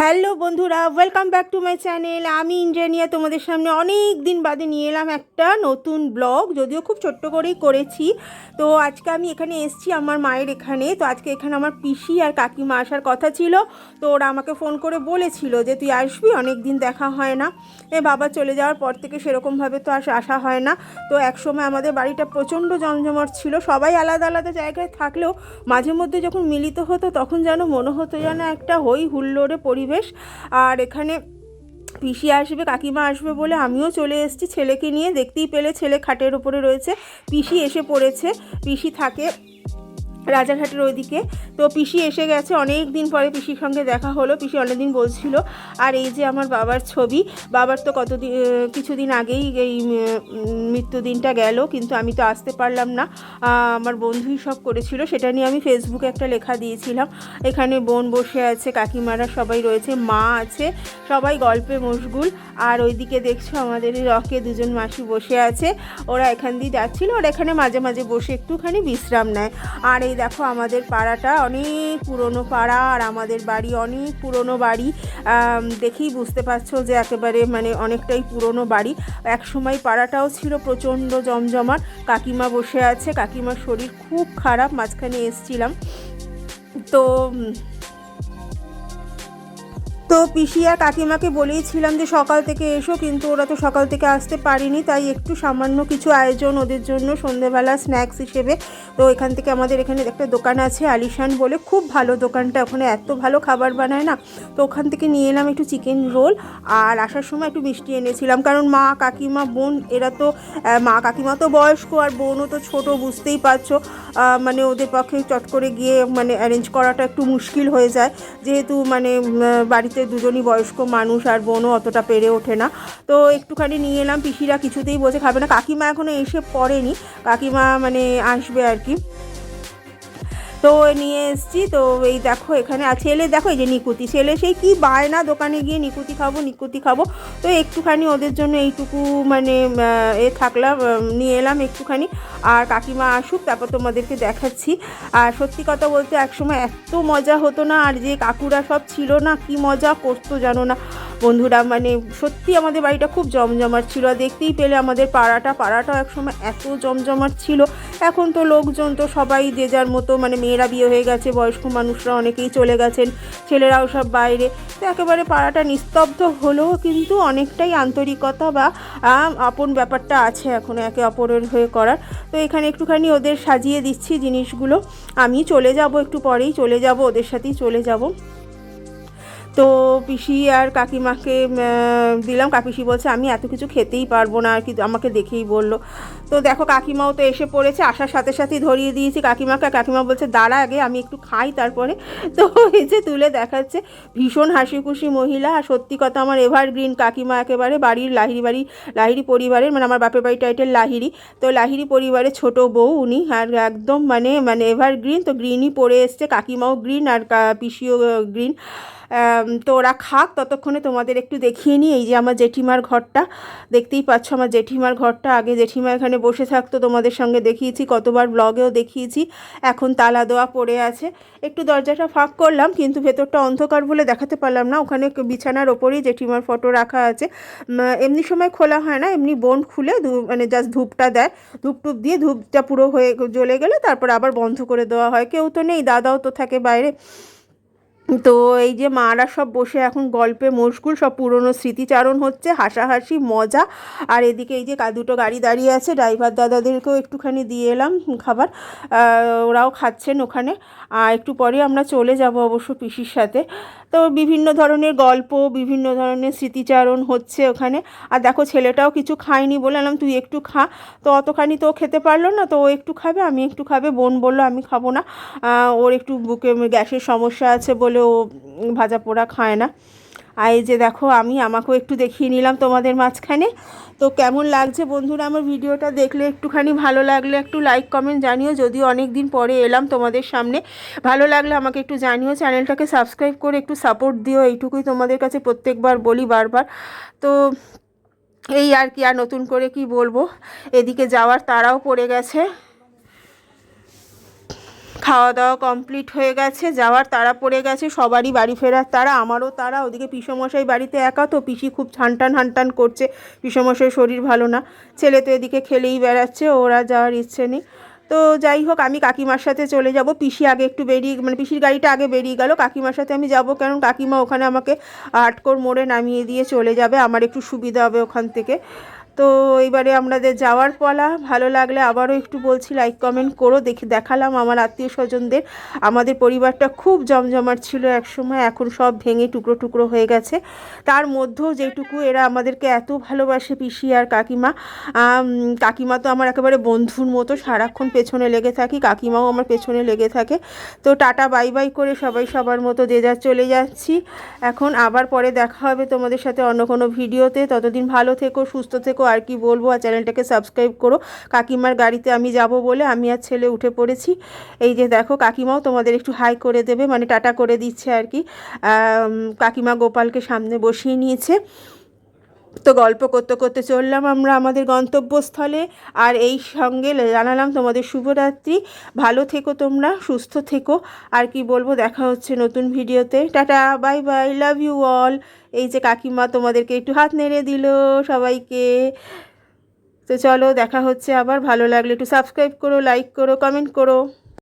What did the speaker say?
Hello বন্ধুরা, welcome back to my channel. আমি ইন্দ্রানিয়া তোমাদের সামনে অনেক দিন বাদে নিয়ে এলাম একটা নতুন ব্লগ, যদিও খুব ছোট্ট করেই করেছি। তো আজকে আমি এখানে এসেছি আমার মায়ের এখানে। তো আজকে এখানে আমার পিসি আর কাকিমা আসার কথা ছিল। তো ওরা আমাকে ফোন করে বলেছিল যে তুই আসবি, অনেক দিন দেখা হয় না। বাবা চলে যাওয়ার পর থেকে সেরকমভাবে তো আসা হয় না। তো একসময় আমাদের বাড়িটা প্রচণ্ড জমজমাট ছিল, সবাই আলাদা আলাদা জায়গায় থাকলেও মাঝে মধ্যে যখন মিলিত হতো তখন যেন মনে হতো যেন একটা হই হুল্লোড়ে পরিবেশ। আর এখানে পিসি আসবে, কাকিমা আসবে বলে আমিও চলে এসেছি ছেলেকে নিয়ে। দেখতেই পেলে ছেলে খাটের উপরে রয়েছে, পিসি এসে পড়েছে। পিসি থাকে রাজারহাটের ওইদিকে। তো পিসি এসে গেছে, অনেক দিন পরে পিসির সঙ্গে দেখা হলো। পিসি অনেকদিন বলছিল। আর এই যে আমার বাবার ছবি, বাবার তো কিছুদিন আগেই এই মৃত্যুদিনটা গেল, কিন্তু আমি তো আসতে পারলাম না। আমার বন্ধুই সব করেছিল, সেটা নিয়ে আমি ফেসবুকে একটা লেখা দিয়েছিলাম। এখানে বোন বসে আছে, কাকিমারা সবাই রয়েছে, মা আছে, সবাই গল্পে মশগুল। আর ওইদিকে দেখছো আমাদের রকে দুজন মাসি বসে আছে, ওরা এখান দিয়ে যাচ্ছিলো। ওরা এখানে মাঝে মাঝে বসে একটুখানি বিশ্রাম নেয়। আর এই দেখো আমাদের পাড়াটা অনেক পুরনো পাড়া, আর আমাদের বাড়ি অনেক পুরনো বাড়ি। দেখেই বুঝতে পারছো যে একেবারে মানে অনেকটাই পুরনো বাড়ি। একসময় পাড়াটাও ছিল প্রচণ্ড জমজমাট। কাকিমা বসে আছে, কাকিমার শরীর খুব খারাপ, মাঝখানে এসছিলাম। তো পিসি আর কাকিমাকে বলেইছিলাম যে সকাল থেকে এসো, কিন্তু ওরা তো সকাল থেকে আসতে পারিনি। তাই একটু সামান্য কিছু আয়োজন ওদের জন্য সন্ধেবেলা স্ন্যাক্স হিসেবে। তো এখান থেকে আমাদের এখানে একটা দোকান আছে আলিশান বলে, খুব ভালো দোকানটা, ওখানে এত ভালো খাবার বানায় না। তো ওখান থেকে নিয়ে এলাম একটু চিকেন রোল, আর আসার সময় একটু মিষ্টি এনেছিলাম। কারণ মা কাকিমা বোন এরা তো, মা কাকিমা তো বয়স্ক আর বোনও তো ছোট, বুঝতেই পারছো। মানে ওদের পক্ষে চট করে গিয়ে মানে অ্যারেঞ্জ করাটা একটু মুশকিল হয়ে যায়, যেহেতু মানে বাড়িতে দুজনই বয়স্ক মানুষ, আর বোনও অতটা পেরে ওঠে না। তো একটুখানি নিয়ে এলাম। পিসিরা কিছুতেই বসে খাবে না, কাকিমা এখনও এসে পড়েনি, কাকিমা মানে আসবে আর কি। তো নিয়ে এসেছি। তো এই দেখো এখানে ছেলে, দেখো এই যে নিকুতি, ছেলে সেই কি বায়না দোকানে গিয়ে নিকুতি খাবো নিকুতি খাবো। তো একটুখানি ওদের জন্য এইটুকু মানে থাকলাম, নিয়ে এলাম একটুখানি। আর কাকিমা আসুক তারপর তোমাদেরকে দেখাচ্ছি। আর সত্যি কথা বলতে একসময় এত মজা হতো না, আর যে কাকুরা সব ছিল না, কি মজা করতো জানো না বন্ধুরা। মানে সত্যি আমাদের বাড়িটা খুব জমজমাট ছিল। আর দেখতেই পেলে আমাদের পাড়াটাও একসময় এত জমজমাট ছিল। এখন তো লোকজন তো সবাই যে যার মতো, মানে মেয়েরা বিয়ে হয়ে গেছে, বয়স্ক মানুষরা অনেকেই চলে গেছেন, ছেলেরাও সব বাইরে। তো একেবারে পাড়াটা নিস্তব্ধ হলেও কিন্তু অনেকটাই আন্তরিকতা বা আপন ব্যাপারটা আছে এখনও একে অপরের হয়ে করার। তো এখানে একটুখানি ওদের সাজিয়ে দিচ্ছি জিনিসগুলো। আমি চলে যাব, একটু পরেই চলে যাব, ওদের সাথেই চলে যাব। তো পিসি আর কাকিমাকে দিলাম। কাকিসি বলছে আমি এত কিছু খেতেই পারবো না, আর কি আমাকে দেখেই বললো। তো দেখো কাকিমাও তো এসে পড়েছে, আসার সাথে সাথেই ধরিয়ে দিয়েছি কাকিমাকে। কাকিমা বলছে দাঁড়া আগে আমি একটু খাই তারপরে। তো এই যে তুলে দেখাচ্ছে, ভীষণ হাসি খুশি মহিলা। আর সত্যি কথা আমার এভারগ্রিন কাকিমা, একেবারে বাড়ির লাহিড়ি পরিবারের, মানে আমার বাপের বাড়ি টাইটেল লাহিড়ি। তো লাহিড়ি পরিবারের ছোট বউ উনি, আর একদম মানে এভারগ্রিন। তো গ্রিনই পরে এসছে, কাকিমাও গ্রিন আর পিসিও গ্রিন। তো ওরা খাক, ততক্ষণে তোমাদের একটু দেখিয়ে নিই। এই যে আমার জেঠিমার ঘরটা, দেখতেই পাচ্ছ আমার জেঠিমার ঘরটা। আগে জেঠিমা এখানে বসে থাকতো, তোমাদের সঙ্গে দেখিয়েছি, কতবার ব্লগেও দেখিয়েছি। এখন তালা দেওয়া পড়ে আছে। একটু দরজাটা ফাঁক করলাম, কিন্তু ভেতরটা অন্ধকার বলে দেখাতে পারলাম না। ওখানে বিছানার ওপরেই জেঠিমার ফটো রাখা আছে। এমনি সময় খোলা হয় না, এমনি বোন খুলে মানে জাস্ট ধূপটা দেয়, ধূপ দিয়ে ধূপটা পুরো হয়ে জ্বলে গেলে তারপর আবার বন্ধ করে দেওয়া হয়। কেউ তো নেই, দাদাও তো থাকে বাইরে। তো এই যে মারা সব বসে এখন গল্পে মশগুল, সব পুরনো স্মৃতিচারণ হচ্ছে, হাসাহাসি মজা। আর এদিকে এই যে দুটো গাড়ি দাঁড়িয়ে আছে, ড্রাইভার দাদাদেরকেও একটুখানি দিয়ে এলাম খাবার, ওরাও খাচ্ছেন ওখানে। আর একটু পরে আমরা চলে যাব অবশ্য পিসির সাথে। তো বিভিন্ন ধরনের গল্প, বিভিন্ন ধরনের স্মৃতিচারণ হচ্ছে ওখানে। আর দেখো ছেলেটাও কিছু খায়নি, বললাম তুই একটু খা। তো অতখানি তো খেতে পারলো না, তো ও একটু খাবে, আমি একটু খাবে। বোন বললো আমি খাবো না, ওর একটু বুকে গ্যাসের সমস্যা আছে বলে ও ভাজা পোড়া খায় না। আর এই যে দেখো আমাকেও একটু দেখিয়ে নিলাম তোমাদের মাঝখানে। তো কেমন লাগছে বন্ধুরা আমার ভিডিওটা দেখলে? একটুখানি ভালো লাগলে একটু লাইক কমেন্ট জানিও, যদিও অনেক দিন পরে এলাম তোমাদের সামনে। ভালো লাগলে আমাকে একটু জানিও, চ্যানেলটাকে সাবস্ক্রাইব করে একটু সাপোর্ট দিও, এইটুকুই তোমাদের কাছে প্রত্যেকবার বলি, বারবার। তো এই আর কি, আর নতুন করে কি বলবো। এদিকে যাওয়ার তাড়াও পড়ে গেছে। খাওয়া দাওয়া কমপ্লিট হয়ে গেছে, যাওয়ার তাড়া পড়ে গেছে, সবারই বাড়ি ফেরার তাড়া, আমারও তাড়া। ওদিকে পিসেমশাই বাড়িতে একা, তো পিসি খুব ছানটান হানটান করছে, পিসেমশাই শরীর ভালো না, ছেলে তো এদিকে খেলেই বেড়াচ্ছে, ওরা যাওয়ার ইচ্ছে নেই। তো যাই হোক, আমি কাকিমার সাথে চলে যাব। পিসি আগে একটু বেরিয়ে, মানে পিসির গাড়িটা আগে বেরিয়ে গেল, কাকিমার সাথে আমি যাব, কারণ কাকিমা ওখানে আমাকে আটকোর মোড়ে নামিয়ে দিয়ে চলে যাবে, আমার একটু সুবিধা হবে ওখান থেকে। তো এইবারে আমাদের যাওয়ার পালা। ভালো লাগলে আবারও একটু বলছি লাইক কমেন্ট করো। দেখালাম আমার আত্মীয় স্বজনদের। আমাদের পরিবারটা খুব জমজমাট ছিল একসময়, এখন সব ভেঙে টুকরো টুকরো হয়ে গেছে। তার মধ্যেও যেটুকু এরা আমাদেরকে এত ভালোবাসে, পিসি আর কাকিমা। কাকিমা তো আমার একেবারে বন্ধুর মতো, সারাক্ষণ পেছনে লেগে থাকি, কাকিমাও আমার পেছনে লেগে থাকে। তো টাটা বাই বাই করে সবাই সবার মতো যে যার চলে যাচ্ছি। এখন আবার পরে দেখা হবে তোমাদের সাথে অন্য কোনো ভিডিওতে। ততদিন ভালো থেকো, সুস্থ থেকো, আর কি বলবো। আর চ্যানেলটাকে সাবস্ক্রাইব করো। কাকিমার গাড়িতে আমি যাব বলে আমি আর ছেলে উঠে পড়েছি। এই যে দেখো, কাকিমাও তোমাদের একটু হাই করে দেবে, মানে টাটা করে দিচ্ছে আর কি। কাকিমা গোপালকে সামনে বসিয়ে নিয়েছে। তো গল্প করতে করতে চললাম আমরা আমাদের গন্তব্যস্থলে। আর এই সঙ্গে জানালাম তোমাদের শুভরাত্রি। ভালো থেকো তোমরা, সুস্থ থেকো। আর কি বলবো, দেখা হচ্ছে নতুন ভিডিওতে। Tata bye bye, love you all. এই যে কাকিমা তোমাদেরকে একটু হাত নেড়ে দিল সবাইকে। তো চলো, দেখা হচ্ছে আবার। ভালো লাগলে একটু সাবস্ক্রাইব করো, লাইক করো, কমেন্ট করো।